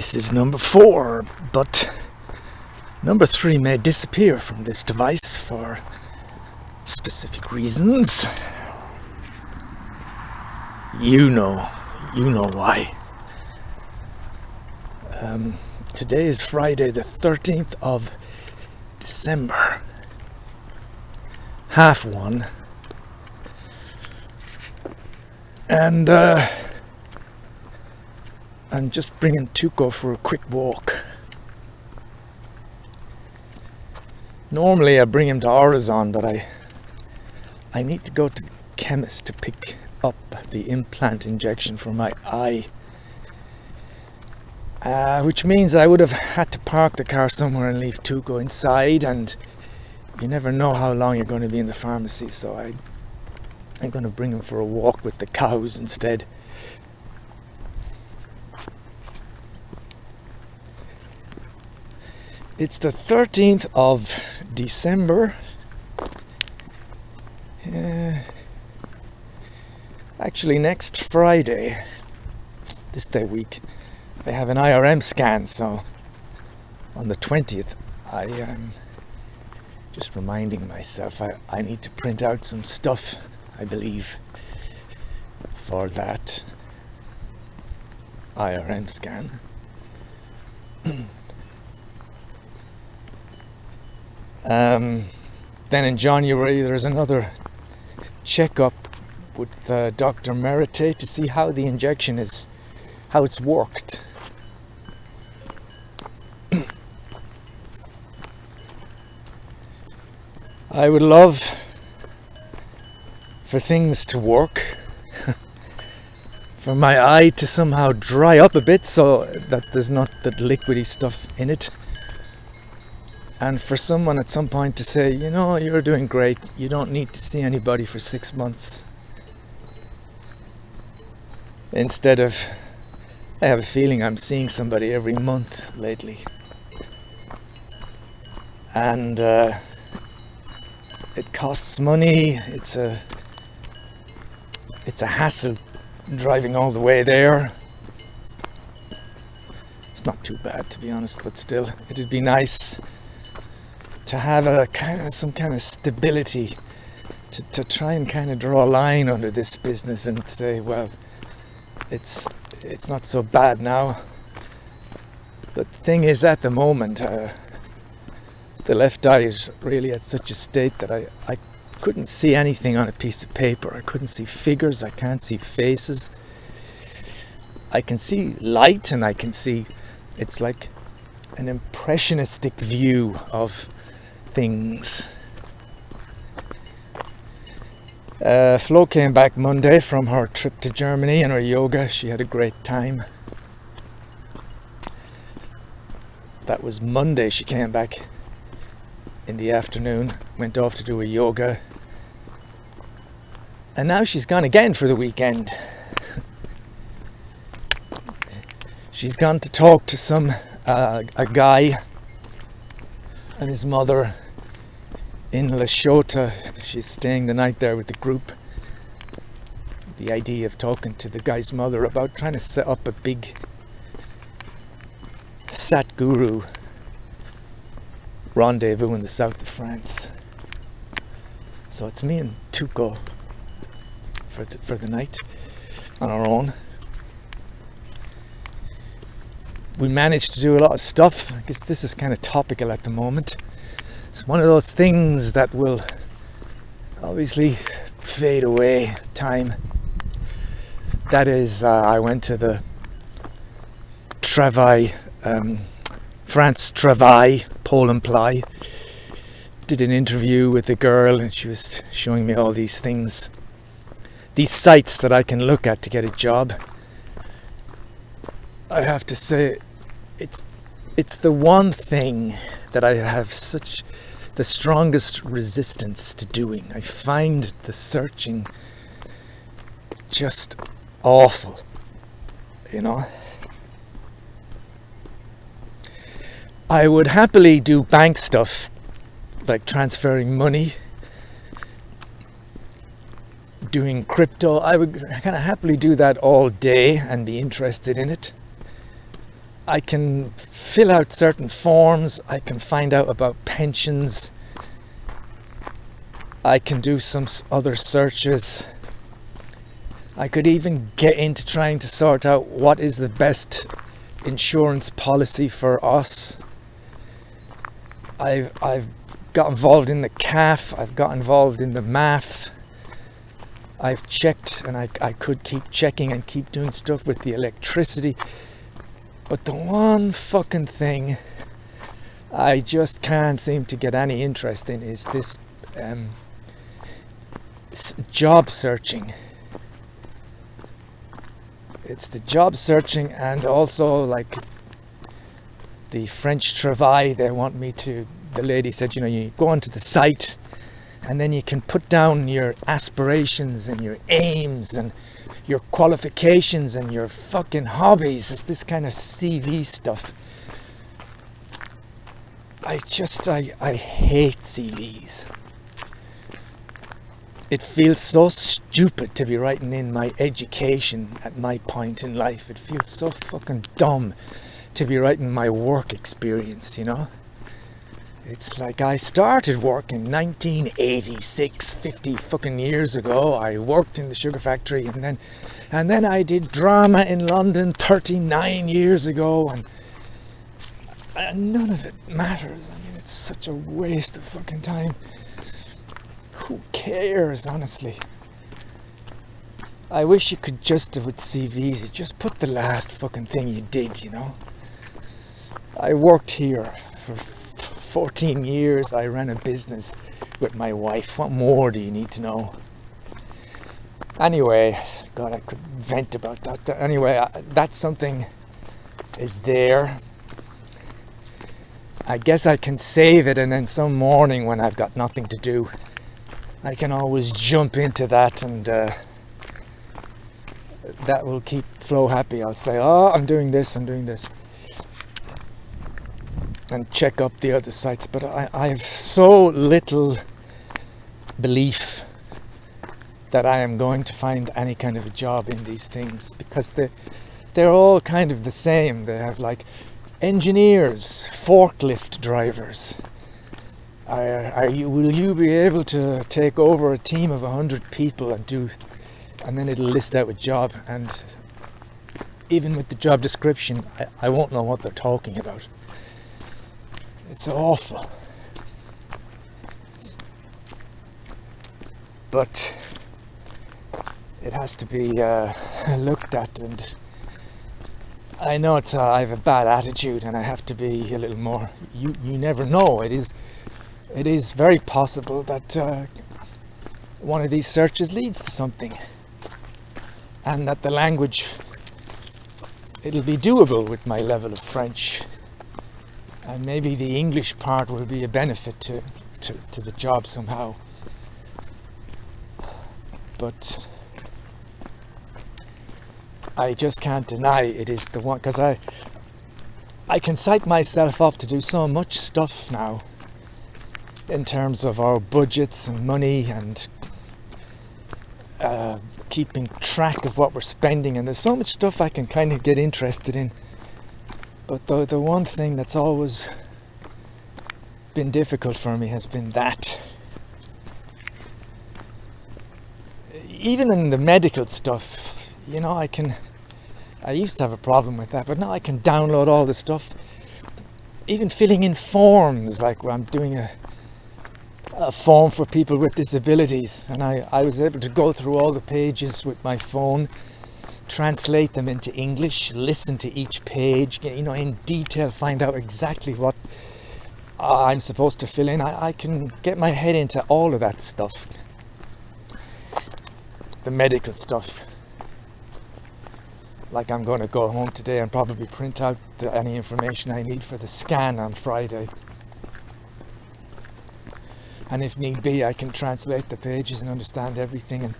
This is number 4, but number 3 may disappear from this device for specific reasons. You know why. Today is Friday the 13th of December, 1:30, and I'm just bringing Tuco for a quick walk. Normally I bring him to Orizon, but I need to go to the chemist to pick up the implant injection for my eye, which means I would have had to park the car somewhere and leave Tuco inside, and you never know how long you're going to be in the pharmacy, so I'm going to bring him for a walk with the cows instead. It's the 13th of December. Actually, next Friday, this day week, I have an IRM scan, so on the 20th, I am just reminding myself I need to print out some stuff, I believe, for that IRM scan. Then in January there's another checkup with Dr. Merite to see how the injection is, how it's worked. I would love for things to work, for my eye to somehow dry up a bit so that there's not that liquidy stuff in it. And for someone at some point to say, you know, you're doing great, you don't need to see anybody for 6 months. Instead of, I have a feeling I'm seeing somebody every month lately. And it costs money, it's a hassle driving all the way there. It's not too bad, to be honest, but still, it'd be nice to have some kind of stability, to try and kind of draw a line under this business and say, well, it's not so bad now. But the thing is, at the moment, the left eye is really at such a state that I couldn't see anything on a piece of paper. I couldn't see figures, I can't see faces. I can see light, and I can see, it's like an impressionistic view of things. Flo came back Monday from her trip to Germany and her yoga. She had a great time. That was Monday she came back in the afternoon, went off to do a yoga, and now she's gone again for the weekend. She's gone to talk to some a guy and his mother in Lashota. She's staying the night there with the group. The idea of talking to the guy's mother about trying to set up a big Satguru rendezvous in the south of France. So it's me and Tuco for the night on our own. We managed to do a lot of stuff. I guess this is kind of topical at the moment. It's one of those things that will obviously fade away time. That is, I went to the Travail, France Travail, Pôle Emploi. Did an interview with the girl, and she was showing me all these things, these sites that I can look at to get a job. I have to say, it's the one thing that I have such the strongest resistance to doing. I find the searching just awful, you know. I would happily do bank stuff, like transferring money, doing crypto. I would kind of happily do that all day and be interested in it. I can fill out certain forms, I can find out about pensions, I can do some other searches. I could even get into trying to sort out what is the best insurance policy for us. I've got involved in the CAF, I've got involved in the MAF. I've checked, and I could keep checking and keep doing stuff with the electricity. But the one fucking thing I just can't seem to get any interest in is this job searching. It's the job searching, and also like the French travail. They want me to, the lady said, you know, you go onto the site and then you can put down your aspirations and your aims and your qualifications and your fucking hobbies. It's this kind of CV stuff. I hate CVs. It feels so stupid to be writing in my education at my point in life. It feels so fucking dumb to be writing my work experience, you know? It's like I started work in 1986, 50 fucking years ago. I worked in the sugar factory, and then I did drama in London 39 years ago, and none of it matters. I mean, it's such a waste of fucking time. Who cares, honestly? I wish you could just, with CVs, you just put the last fucking thing you did, you know? I worked here for 14 years. I ran a business with my wife. What more do you need to know? Anyway, God, I could vent about that. Anyway, that's something is there. I guess I can save it, and then some morning when I've got nothing to do, I can always jump into that, and that will keep Flo happy. I'll say, oh, I'm doing this, and check up the other sites. But I have so little belief that I am going to find any kind of a job in these things, because they're all kind of the same. They have like engineers, forklift drivers. Will you be able to take over a team of 100 people and then it'll list out a job, and even with the job description, I won't know what they're talking about. It's awful. But it has to be looked at, and I know I have a bad attitude, and I have to be a little more. You never know. It is very possible that one of these searches leads to something, and that the language, it'll be doable with my level of French, and maybe the English part will be a benefit to the job somehow. But I just can't deny it is the one, because I can psych myself up to do so much stuff now in terms of our budgets and money, and keeping track of what we're spending, and there's so much stuff I can kind of get interested in. But the one thing that's always been difficult for me has been that. Even in the medical stuff, you know, I used to have a problem with that, but now I can download all the stuff. Even filling in forms, like when I'm doing a form for people with disabilities, and I was able to go through all the pages with my phone, translate them into English, listen to each page, you know, in detail, find out exactly what I'm supposed to fill in. I can get my head into all of that stuff. The medical stuff. Like, I'm going to go home today and probably print out any information I need for the scan on Friday. And if need be, I can translate the pages and understand everything, and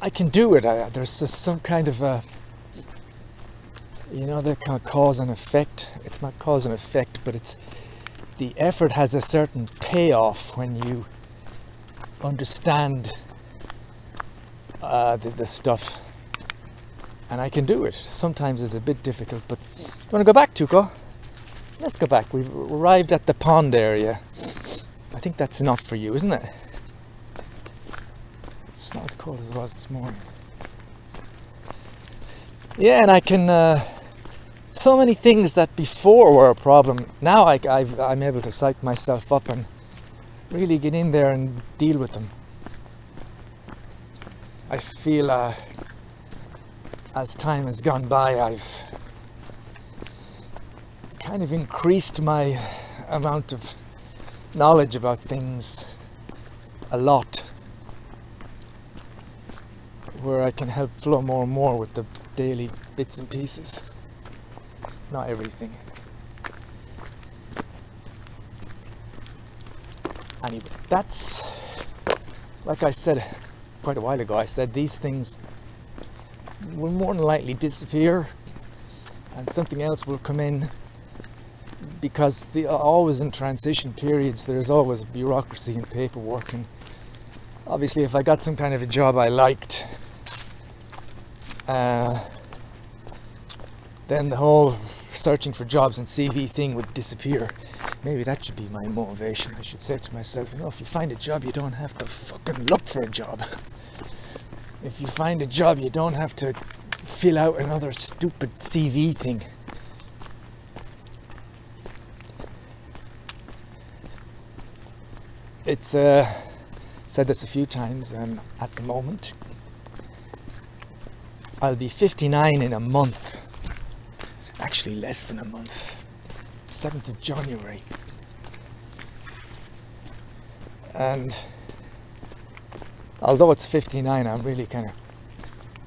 I can do it. There's just some kind of a, you know, they're kind of cause and effect. It's not cause and effect, but it's the effort has a certain payoff when you understand the stuff. and I can do it. Sometimes it's a bit difficult, but do you want to go back, Tuco? Let's go back. We've arrived at the pond area. I think that's enough for you, isn't it? It's not as cold as it was this morning. Yeah, and I can... so many things that before were a problem, now I'm able to psych myself up and really get in there and deal with them. I feel as time has gone by, I've kind of increased my amount of knowledge about things a lot, where I can help flow more and more with the daily bits and pieces. Not everything. Anyway, that's, like I said quite a while ago, I said these things will more than likely disappear and something else will come in, because always in transition periods there's always bureaucracy and paperwork, and obviously if I got some kind of a job I liked, then the whole searching for jobs and CV thing would disappear. Maybe that should be my motivation. I should say to myself, if you find a job, you don't have to fucking look for a job. If you find a job, you don't have to fill out another stupid CV thing. It's said this a few times, at the moment I'll be 59 in a month. Actually less than a month. 7th of January. And although it's 59, I'm really kind of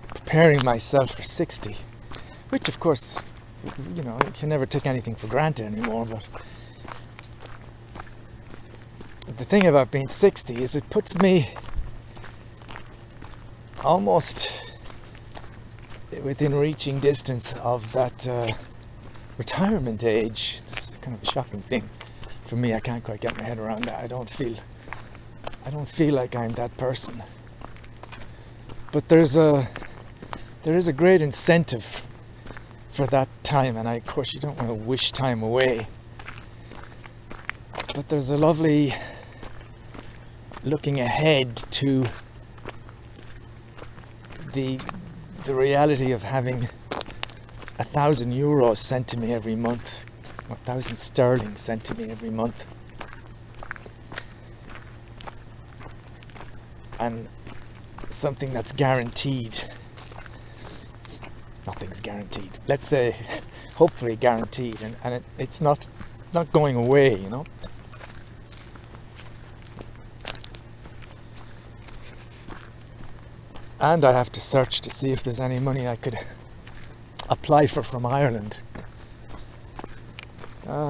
preparing myself for 60. Which of course, you can never take anything for granted anymore, but the thing about being 60 is it puts me almost within reaching distance of that retirement age. It's kind of a shocking thing for me. I can't quite get my head around that. I don't feel like I'm that person. But there is a great incentive for that time, and of course you don't want to wish time away. But there's a lovely looking ahead to the reality of having 1,000 euros sent to me every month, 1,000 sterling sent to me every month, and something that's guaranteed. Nothing's guaranteed. Let's say, hopefully guaranteed, and it's not going away, And I have to search to see if there's any money I could apply for from Ireland.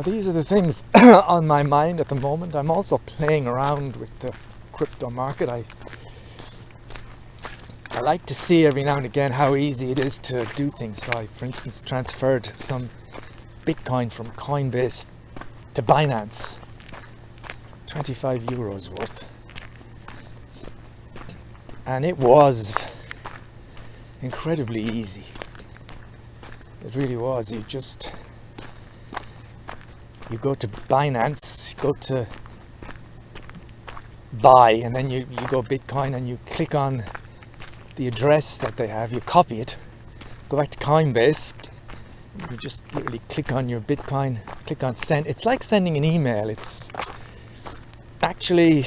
These are the things on my mind at the moment. I'm also playing around with the crypto market. I like to see every now and again how easy it is to do things. So I, for instance, transferred some Bitcoin from Coinbase to Binance. 25 euros worth. And it was incredibly easy. It really was. You go to Binance, go to buy, and then you go Bitcoin, and you click on the address that they have, you copy it, go back to Coinbase, you just literally click on your Bitcoin, click on send. It's like sending an email. It's actually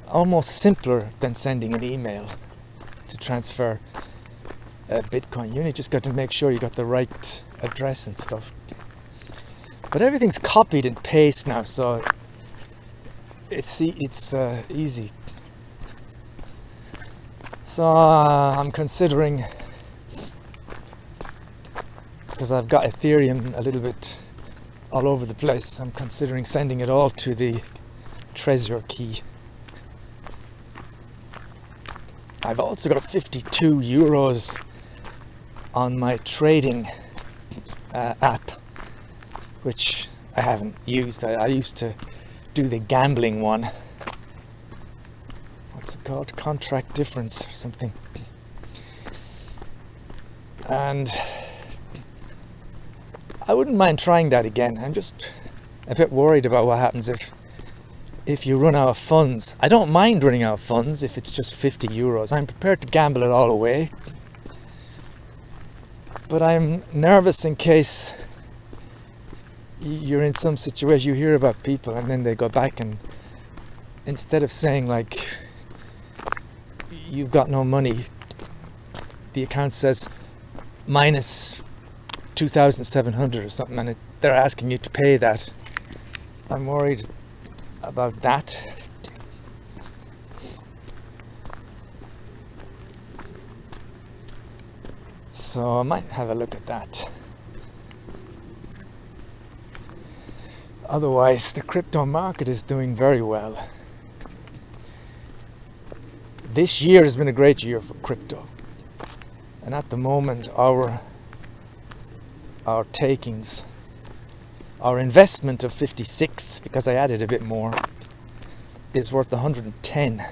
almost simpler than sending an email to transfer Bitcoin. You only just got to make sure you got the right address and stuff. But everything's copied and pasted now, so it's easy. So I'm considering, because I've got Ethereum a little bit all over the place, I'm considering sending it all to the Trezor key. I've also got 52 euros on my trading app, which I haven't used. I used to do the gambling one. What's it called? Contract difference or something. And I wouldn't mind trying that again. I'm just a bit worried about what happens if you run out of funds. I don't mind running out of funds if it's just 50 euros. I'm prepared to gamble it all away. But I'm nervous in case you're in some situation, you hear about people and then they go back and instead of saying like, you've got no money, the account says minus 2,700 or something, and they're asking you to pay that. I'm worried about that. So I might have a look at that. Otherwise, the crypto market is doing very well. This year has been a great year for crypto. And at the moment, our takings, our investment of 56, because I added a bit more, is worth 110.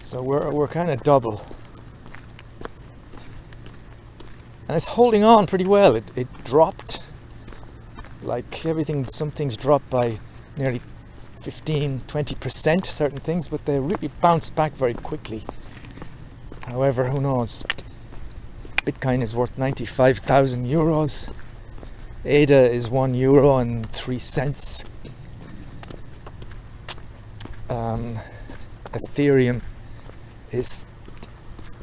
So we're kind of double. And it's holding on pretty well. It dropped. Like everything, some things dropped by nearly 15-20%, certain things, but they really bounced back very quickly. However, who knows? Bitcoin is worth 95,000 euros. ADA is €1 and 3 cents. Ethereum is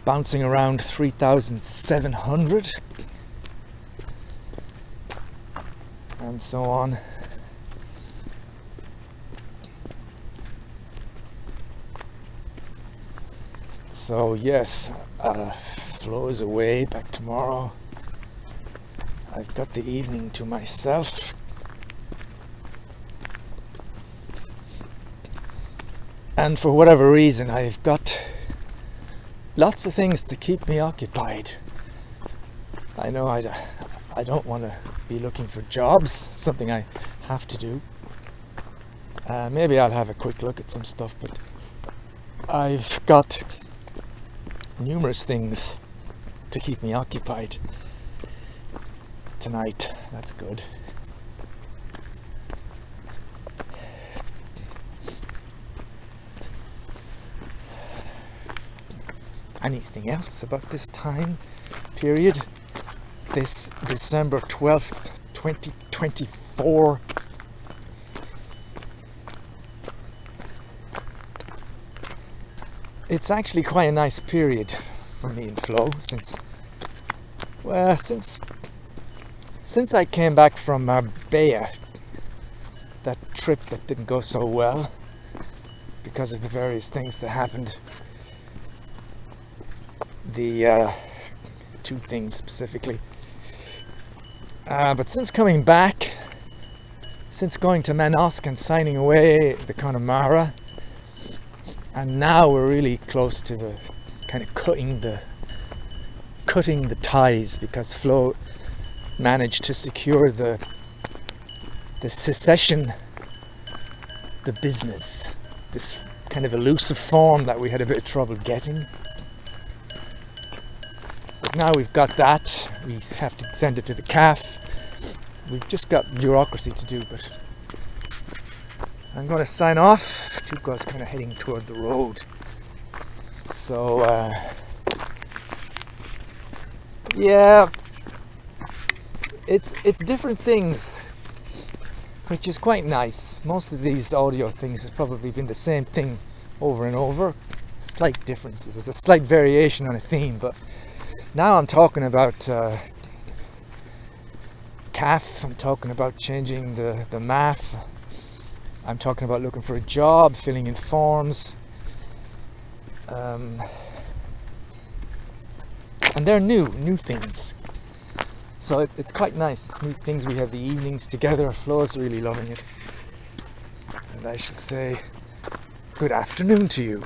bouncing around 3,700. And so on. So yes, Flo is away, back tomorrow. I've got the evening to myself. And for whatever reason, I've got lots of things to keep me occupied. I know I don't want to be looking for jobs, something I have to do. Maybe I'll have a quick look at some stuff, but I've got numerous things to keep me occupied tonight. That's good. Anything else about this time period? This December 12th, 2024. It's actually quite a nice period for me and Flo since I came back from Marbella, that trip that didn't go so well because of the various things that happened. The two things specifically. But since coming back, since going to Manosque and signing away the Connemara, and now we're really close to the kind of cutting the ties, because Flo managed to secure the secession, the business, this kind of elusive form that we had a bit of trouble getting. But now we've got that, we have to send it to the CAF. We've just got bureaucracy to do, but I'm going to sign off. Tuco's kind of heading toward the road. So, yeah, it's different things, which is quite nice. Most of these audio things has probably been the same thing over and over. Slight differences. There's a slight variation on a theme, but now I'm talking about CAF, I'm talking about changing the MAF, I'm talking about looking for a job, filling in forms. And they're new things. So it's quite nice. It's new things. We have the evenings together. Flo's really loving it. And I should say good afternoon to you.